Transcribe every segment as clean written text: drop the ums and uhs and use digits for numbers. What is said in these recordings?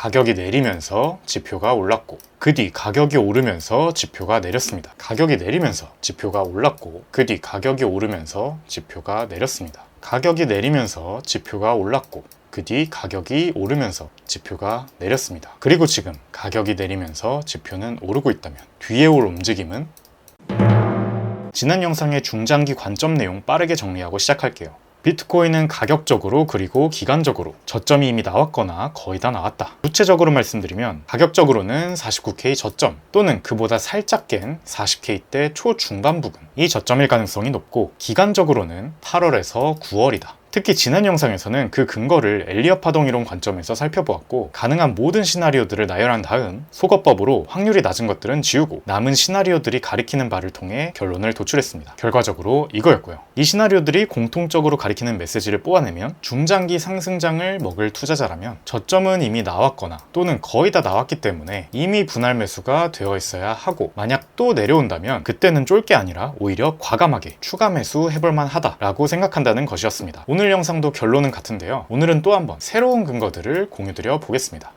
가격이 내리면서 지표가 올랐고, 그 뒤 가격이 오르면서 지표가 내렸습니다. 가격이 내리면서 지표가 올랐고, 그 뒤 가격이 오르면서 지표가 내렸습니다. 가격이 내리면서 지표가 올랐고, 그 뒤 가격이 오르면서 지표가 내렸습니다. 그리고 지금 가격이 내리면서 지표는 오르고 있다면 뒤에 올 움직임은? 지난 영상의 중장기 관점 내용 빠르게 정리하고 시작할게요. 비트코인은 가격적으로 그리고 기간적으로 저점이 이미 나왔거나 거의 다 나왔다. 구체적으로 말씀드리면 가격적으로는 49K 저점 또는 그보다 살짝 깬 40K대 초중반 부근, 이 저점일 가능성이 높고, 기간적으로는 8월에서 9월이다. 특히 지난 영상에서는 그 근거를 엘리엇 파동 이론 관점에서 살펴보았고, 가능한 모든 시나리오들을 나열한 다음 속어법으로 확률이 낮은 것들은 지우고 남은 시나리오들이 가리키는 바를 통해 결론을 도출했습니다. 결과적으로 이거였고요. 이 시나리오들이 공통적으로 가리키는 메시지를 뽑아내면 중장기 상승장을 먹을 투자자라면 저점은 이미 나왔거나 또는 거의 다 나왔기 때문에 이미 분할 매수가 되어 있어야 하고, 만약 또 내려온다면 그때는 쫄 게 아니라 오히려 과감하게 추가 매수 해볼만 하다라고 생각한다는 것이었습니다. 오늘 영상도 결론은 같은데요. 오늘은 또 한번 새로운 근거들을 공유드려 보겠습니다.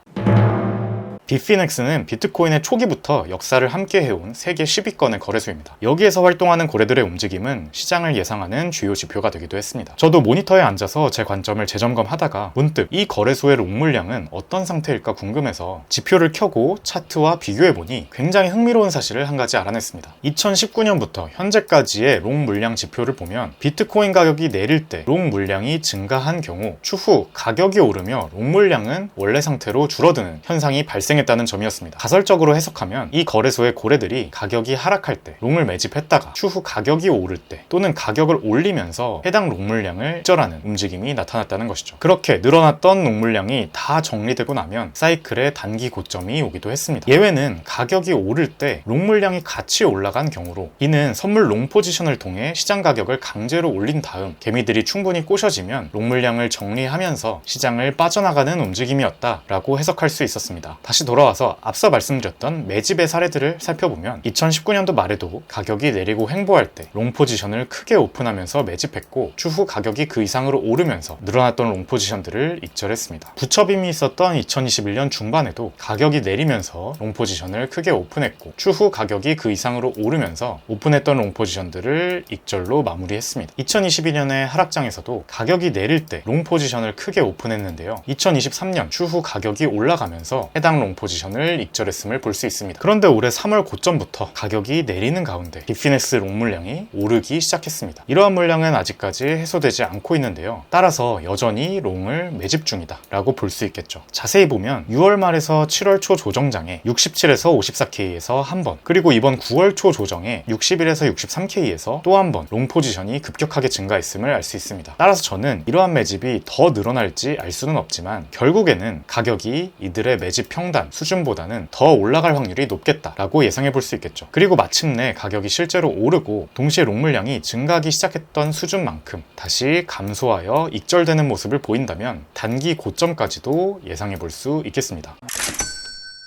빗피넥스는 비트코인의 초기부터 역사를 함께 해온 세계 10위권의 거래소입니다. 여기에서 활동하는 거래들의 움직임은 시장을 예상하는 주요 지표가 되기도 했습니다. 저도 모니터에 앉아서 제 관점을 재점검하다가 문득 이 거래소의 롱 물량은 어떤 상태일까 궁금해서 지표를 켜고 차트와 비교해보니 굉장히 흥미로운 사실을 한 가지 알아냈습니다. 2019년부터 현재까지의 롱 물량 지표를 보면 비트코인 가격이 내릴 때 롱 물량이 증가한 경우 추후 가격이 오르며 롱 물량은 원래 상태로 줄어드는 현상이 발생했다는 점이었습니다. 가설적으로 해석하면 이 거래소의 고래들이 가격이 하락할 때 롱을 매집했다가 추후 가격이 오를 때 또는 가격을 올리면서 해당 롱 물량을 익절하는 움직임이 나타났다는 것이죠. 그렇게 늘어났던 롱 물량이 다 정리되고 나면 사이클의 단기 고점이 오기도 했습니다. 예외는 가격이 오를 때 롱 물량이 같이 올라간 경우로, 이는 선물 롱 포지션을 통해 시장 가격을 강제로 올린 다음 개미들이 충분히 꼬셔지면 롱 물량을 정리하면서 시장을 빠져나가는 움직임이었다라고 해석할 수 있었습니다. 다시 돌아와서 앞서 말씀드렸던 매집의 사례들을 살펴보면 2019년도 말에도 가격이 내리고 횡보할 때 롱 포지션을 크게 오픈하면서 매집했고, 추후 가격이 그 이상으로 오르면서 늘어났던 롱 포지션들을 익절했습니다. 부처빔이 있었던 2021년 중반에도 가격이 내리면서 롱 포지션을 크게 오픈했고, 추후 가격이 그 이상으로 오르면서 오픈했던 롱 포지션들을 익절로 마무리했습니다. 2022년의 하락장에서도 가격이 내릴 때 롱 포지션을 크게 오픈했는데요. 2023년 추후 가격이 올라가면서 해당 롱 포지션을 익절했음을 볼 수 있습니다. 그런데 올해 3월 고점부터 가격이 내리는 가운데 빗피넥스 롱 물량이 오르기 시작했습니다. 이러한 물량은 아직까지 해소되지 않고 있는데요. 따라서 여전히 롱을 매집 중이다 라고 볼 수 있겠죠. 자세히 보면 6월 말에서 7월 초 조정장에 67에서 54K에서 한 번, 그리고 이번 9월 초 조정에 61에서 63K에서 또 한 번 롱 포지션이 급격하게 증가했음을 알 수 있습니다. 따라서 저는 이러한 매집이 더 늘어날지 알 수는 없지만 결국에는 가격이 이들의 매집 평단 수준보다는 더 올라갈 확률이 높겠다라고 예상해 볼 수 있겠죠. 그리고 마침내 가격이 실제로 오르고 동시에 롱 물량이 증가하기 시작했던 수준만큼 다시 감소하여 익절되는 모습을 보인다면 단기 고점까지도 예상해 볼 수 있겠습니다.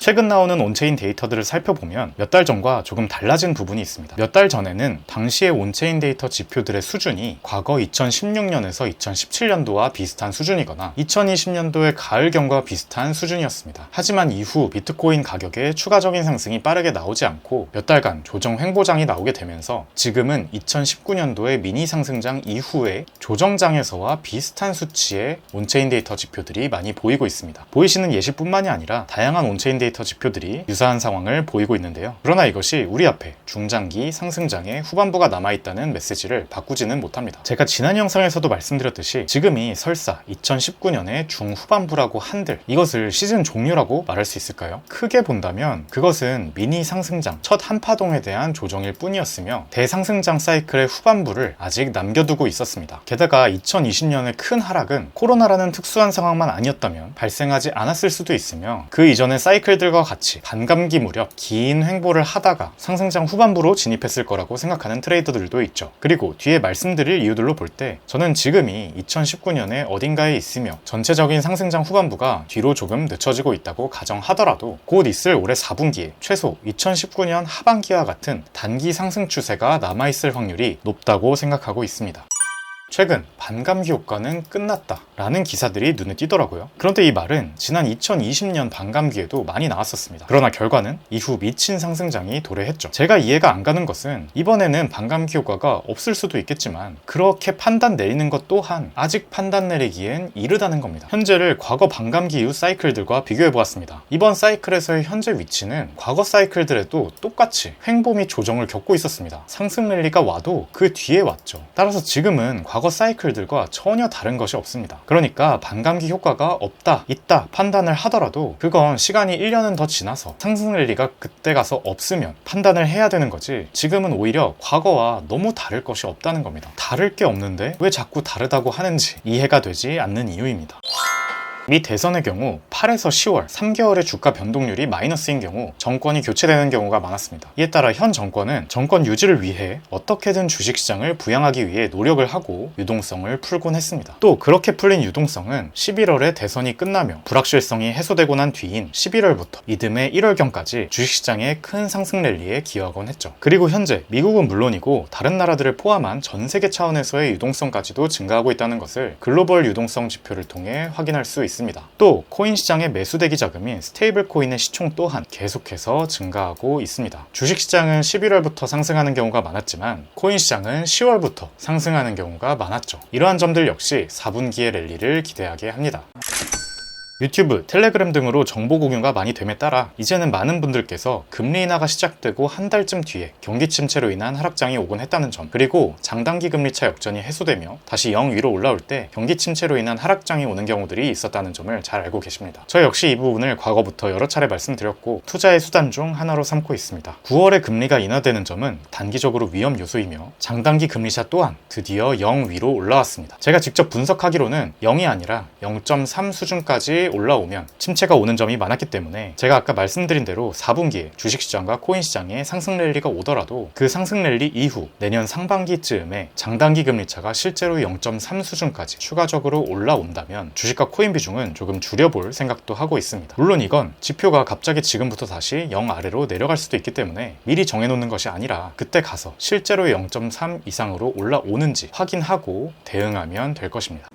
최근 나오는 온체인 데이터들을 살펴보면 몇 달 전과 조금 달라진 부분이 있습니다. 몇 달 전에는 당시의 온체인 데이터 지표들의 수준이 과거 2016년에서 2017년도와 비슷한 수준이거나 2020년도의 가을경과 비슷한 수준이었습니다. 하지만 이후 비트코인 가격의 추가적인 상승이 빠르게 나오지 않고 몇 달간 조정 횡보장이 나오게 되면서 지금은 2019년도의 미니 상승장 이후에 조정장에서와 비슷한 수치의 온체인 데이터 지표들이 많이 보이고 있습니다. 보이시는 예시뿐만이 아니라 다양한 온체인 데이터 지표들이 유사한 상황을 보이고 있는데요. 그러나 이것이 우리 앞에 중장기 상승장의 후반부가 남아있다는 메시지를 바꾸지는 못합니다. 제가 지난 영상에서도 말씀드렸듯이 지금이 설사 2019년의 중후반부라고 한들 이것을 시즌 종료라고 말할 수 있을까요? 크게 본다면 그것은 미니 상승장 첫 한파동에 대한 조정일 뿐이었으며 대상승장 사이클의 후반부를 아직 남겨두고 있었습니다. 게다가 2020년의 큰 하락은 코로나라는 특수한 상황만 아니었다면 발생하지 않았을 수도 있으며 그 이전의 사이클들과 같이 반감기 무렵 긴 횡보를 하다가 상승장 후반부로 진입했을 거라고 생각하는 트레이더들도 있죠. 그리고 뒤에 말씀드릴 이유들로 볼 때 저는 지금이 2019년에 어딘가에 있으며 전체적인 상승장 후반부가 뒤로 조금 늦춰지고 있다고 가정하더라도 곧 있을 올해 4분기에 최소 2019년 하반기와 같은 단기 상승 추세가 남아있을 확률이 높다고 생각하고 있습니다. 최근 반감기 효과는 끝났다 라는 기사들이 눈에 띄더라고요. 그런데 이 말은 지난 2020년 반감기에도 많이 나왔었습니다. 그러나 결과는 이후 미친 상승장이 도래했죠. 제가 이해가 안 가는 것은 이번에는 반감기 효과가 없을 수도 있겠지만 그렇게 판단 내리는 것 또한 아직 판단 내리기엔 이르다는 겁니다. 현재를 과거 반감기 이후 사이클들과 비교해 보았습니다. 이번 사이클에서의 현재 위치는 과거 사이클들에도 똑같이 횡보 및 조정을 겪고 있었습니다. 상승 랠리가 와도 그 뒤에 왔죠. 따라서 지금은 과거 사이클들과 전혀 다른 것이 없습니다. 그러니까 반감기 효과가 없다, 있다 판단을 하더라도 그건 시간이 1년은 더 지나서 상승 랠리가 그때 가서 없으면 판단을 해야 되는 거지, 지금은 오히려 과거와 너무 다를 것이 없다는 겁니다. 다를 게 없는데 왜 자꾸 다르다고 하는지 이해가 되지 않는 이유입니다. 미 대선의 경우 8에서 10월 3개월의 주가 변동률이 마이너스인 경우 정권이 교체되는 경우가 많았습니다. 이에 따라 현 정권은 정권 유지를 위해 어떻게든 주식시장을 부양하기 위해 노력을 하고 유동성을 풀곤 했습니다. 또 그렇게 풀린 유동성은 11월에 대선이 끝나며 불확실성이 해소되고 난 뒤인 11월부터 이듬해 1월경까지 주식시장의 큰 상승 랠리에 기여하곤 했죠. 그리고 현재 미국은 물론이고 다른 나라들을 포함한 전 세계 차원에서의 유동성까지도 증가하고 있다는 것을 글로벌 유동성 지표를 통해 확인할 수 있습니다. 또 코인 시장의 매수 대기 자금인 스테이블 코인의 시총 또한 계속해서 증가하고 있습니다. 주식 시장은 11월부터 상승하는 경우가 많았지만 코인 시장은 10월부터 상승하는 경우가 많았죠. 이러한 점들 역시 4분기의 랠리를 기대하게 합니다. 유튜브, 텔레그램 등으로 정보 공유가 많이 됨에 따라 이제는 많은 분들께서 금리 인하가 시작되고 한 달쯤 뒤에 경기 침체로 인한 하락장이 오곤 했다는 점, 그리고 장단기 금리차 역전이 해소되며 다시 0 위로 올라올 때 경기 침체로 인한 하락장이 오는 경우들이 있었다는 점을 잘 알고 계십니다. 저 역시 이 부분을 과거부터 여러 차례 말씀드렸고 투자의 수단 중 하나로 삼고 있습니다. 9월에 금리가 인하되는 점은 단기적으로 위험 요소이며 장단기 금리차 또한 드디어 0 위로 올라왔습니다. 제가 직접 분석하기로는 0이 아니라 0.3 수준까지 올라오면 침체가 오는 점이 많았기 때문에 제가 아까 말씀드린 대로 4분기에 주식시장과 코인시장에 상승 랠리가 오더라도 그 상승 랠리 이후 내년 상반기쯤에 장단기 금리차가 실제로 0.3 수준까지 추가적으로 올라온다면 주식과 코인 비중은 조금 줄여볼 생각도 하고 있습니다. 물론 이건 지표가 갑자기 지금부터 다시 0 아래로 내려갈 수도 있기 때문에 미리 정해놓는 것이 아니라 그때 가서 실제로 0.3 이상으로 올라오는지 확인하고 대응하면 될 것입니다.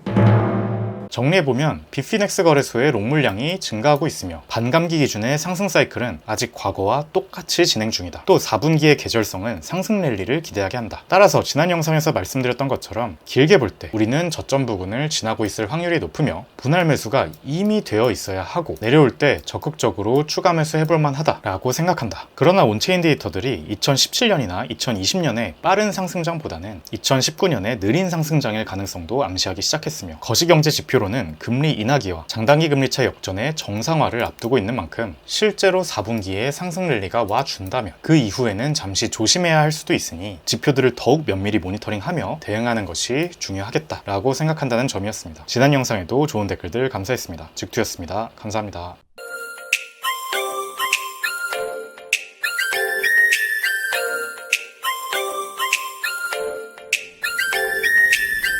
정리해보면 빅피넥스 거래소의 롱물량이 증가하고 있으며 반감기 기준의 상승 사이클은 아직 과거와 똑같이 진행 중이다. 또 4분기의 계절성은 상승 랠리를 기대하게 한다. 따라서 지난 영상에서 말씀드렸던 것처럼 길게 볼 때 우리는 저점 부근을 지나고 있을 확률이 높으며 분할 매수가 이미 되어 있어야 하고 내려올 때 적극적으로 추가 매수 해볼만 하다라고 생각한다. 그러나 온체인 데이터들이 2017년이나 2020년의 빠른 상승장보다는 2019년의 느린 상승장일 가능성도 암시하기 시작했으며 거시경제 지표로 는 금리 인하기와 장단기 금리차 역전의 정상화를 앞두고 있는 만큼 실제로 4분기에 상승 랠리가 와준다면 그 이후에는 잠시 조심해야 할 수도 있으니 지표들을 더욱 면밀히 모니터링하며 대응하는 것이 중요하겠다라고 생각한다는 점이었습니다. 지난 영상에도 좋은 댓글들 감사했습니다. 직투였습니다. 감사합니다.